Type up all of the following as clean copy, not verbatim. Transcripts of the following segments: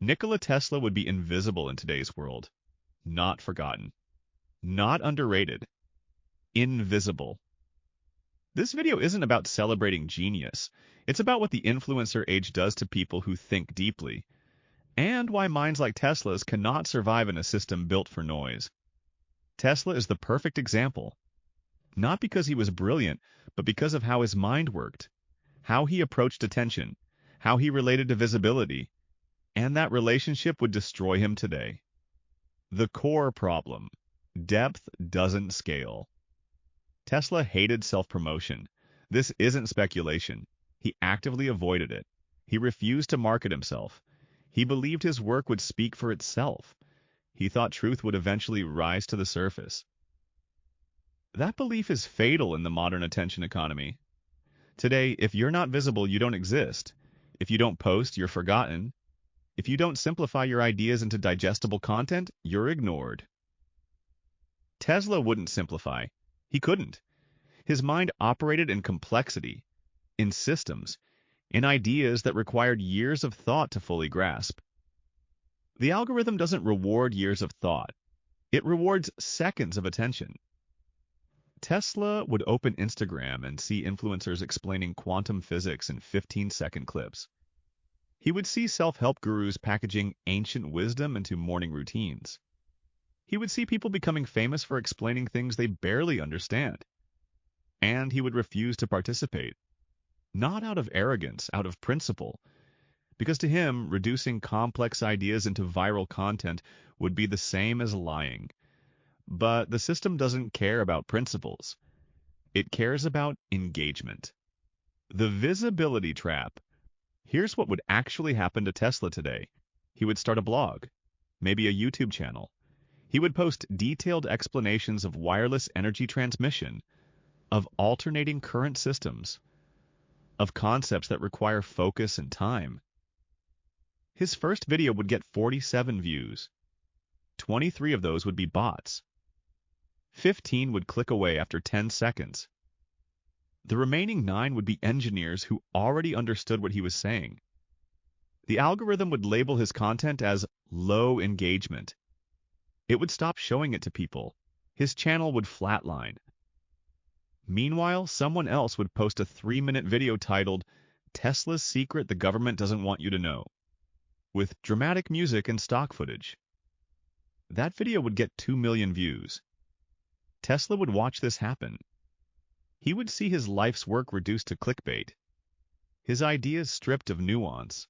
Nikola Tesla would be invisible in today's world. Not forgotten. Not underrated. Invisible. This video isn't about celebrating genius. It's about what the influencer age does to people who think deeply, and why minds like Tesla's cannot survive in a system built for noise. Tesla is the perfect example. Not because he was brilliant, but because of how his mind worked, how he approached attention, how he related to visibility, and that relationship would destroy him today. The core problem: depth doesn't scale. Tesla hated self-promotion. This isn't speculation. He actively avoided it. He refused to market himself. He believed his work would speak for itself. He thought truth would eventually rise to the surface. That belief is fatal in the modern attention economy. Today, if you're not visible, you don't exist. If you don't post, you're forgotten. If you don't simplify your ideas into digestible content, you're ignored. Tesla wouldn't simplify. He couldn't. His mind operated in complexity, in systems, in ideas that required years of thought to fully grasp. The algorithm doesn't reward years of thought. It rewards seconds of attention. Tesla would open Instagram and see influencers explaining quantum physics in 15-second clips. He would see self-help gurus packaging ancient wisdom into morning routines. He would see people becoming famous for explaining things they barely understand. And he would refuse to participate. Not out of arrogance, out of principle. Because to him, reducing complex ideas into viral content would be the same as lying. But the system doesn't care about principles. It cares about engagement. The visibility trap. Here's what would actually happen to Tesla today. He would start a blog, maybe a YouTube channel. He would post detailed explanations of wireless energy transmission, of alternating current systems, of concepts that require focus and time. His first video would get 47 views. 23 of those would be bots. 15 would click away after 10 seconds. The remaining 9 would be engineers who already understood what he was saying. The algorithm would label his content as low engagement. It would stop showing it to people. His channel would flatline. Meanwhile, someone else would post a 3-minute video titled "Tesla's Secret the Government Doesn't Want You to Know," with dramatic music and stock footage. That video would get 2 million views. Tesla would watch this happen. He would see his life's work reduced to clickbait, his ideas stripped of nuance,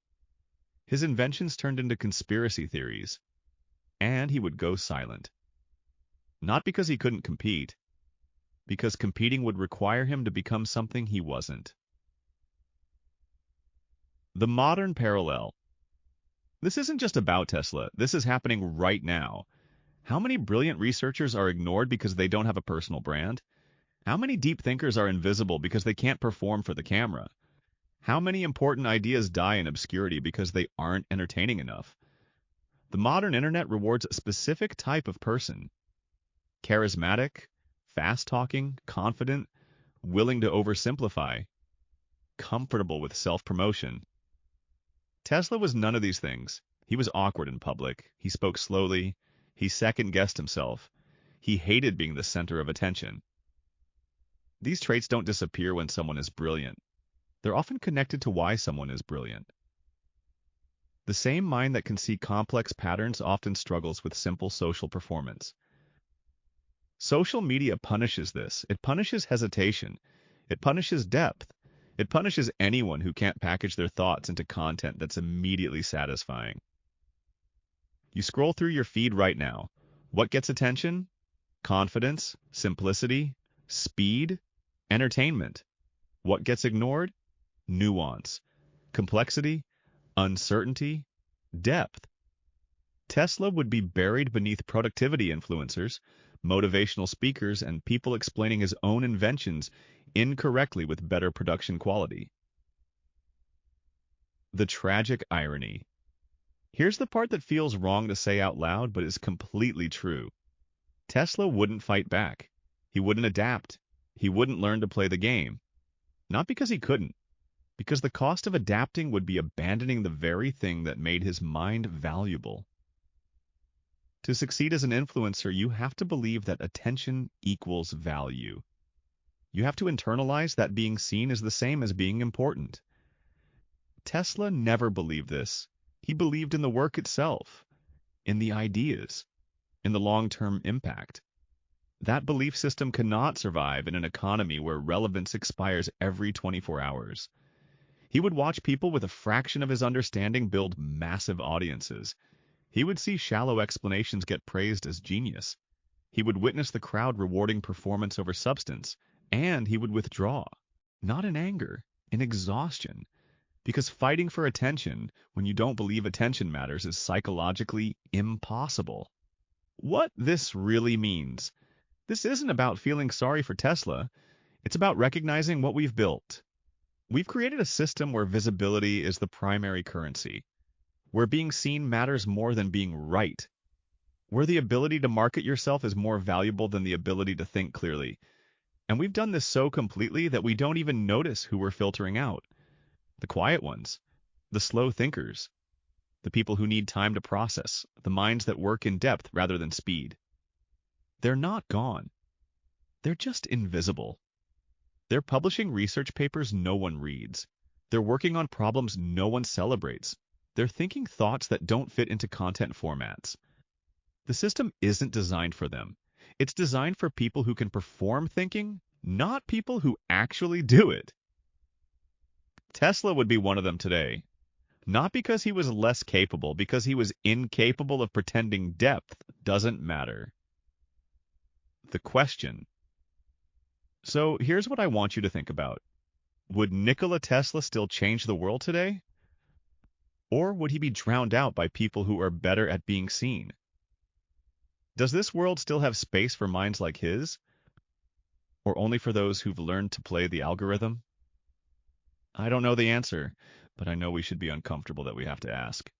his inventions turned into conspiracy theories, and he would go silent. Not because he couldn't compete, because competing would require him to become something he wasn't. The modern parallel. This isn't just about Tesla. This is happening right now. How many brilliant researchers are ignored because they don't have a personal brand? How many deep thinkers are invisible because they can't perform for the camera? How many important ideas die in obscurity because they aren't entertaining enough? The modern internet rewards a specific type of person. Charismatic, fast-talking, confident, willing to oversimplify, comfortable with self-promotion. Tesla was none of these things. He was awkward in public. He spoke slowly. He second-guessed himself. He hated being the center of attention. These traits don't disappear when someone is brilliant. They're often connected to why someone is brilliant. The same mind that can see complex patterns often struggles with simple social performance. Social media punishes this. It punishes hesitation. It punishes depth. It punishes anyone who can't package their thoughts into content that's immediately satisfying. You scroll through your feed right now. What gets attention? Confidence, simplicity, speed, entertainment. What gets ignored? Nuance, complexity, uncertainty, depth. Tesla would be buried beneath productivity influencers, motivational speakers, and people explaining his own inventions incorrectly with better production quality. The tragic irony. Here's the part that feels wrong to say out loud, but is completely true. Tesla wouldn't fight back. He wouldn't adapt. He wouldn't learn to play the game. Not because he couldn't, because the cost of adapting would be abandoning the very thing that made his mind valuable. To succeed as an influencer, you have to believe that attention equals value. You have to internalize that being seen is the same as being important. Tesla never believed this. He believed in the work itself, in the ideas, in the long-term impact. That belief system cannot survive in an economy where relevance expires every 24 hours. He would watch people with a fraction of his understanding build massive audiences. He would see shallow explanations get praised as genius. He would witness the crowd rewarding performance over substance, and he would withdraw, not in anger, in exhaustion, because fighting for attention when you don't believe attention matters is psychologically impossible. What this really means, this isn't about feeling sorry for Tesla, it's about recognizing what we've built. We've created a system where visibility is the primary currency, where being seen matters more than being right, where the ability to market yourself is more valuable than the ability to think clearly. And we've done this so completely that we don't even notice who we're filtering out. The quiet ones, the slow thinkers, the people who need time to process, the minds that work in depth rather than speed. They're not gone. They're just invisible. They're publishing research papers no one reads. They're working on problems no one celebrates. They're thinking thoughts that don't fit into content formats. The system isn't designed for them. It's designed for people who can perform thinking, not people who actually do it. Tesla would be one of them today. Not because he was less capable, because he was incapable of pretending depth doesn't matter. The question. So here's what I want you to think about. Would Nikola Tesla still change the world today? Or would he be drowned out by people who are better at being seen? Does this world still have space for minds like his? Or only for those who've learned to play the algorithm? I don't know the answer, but I know we should be uncomfortable that we have to ask.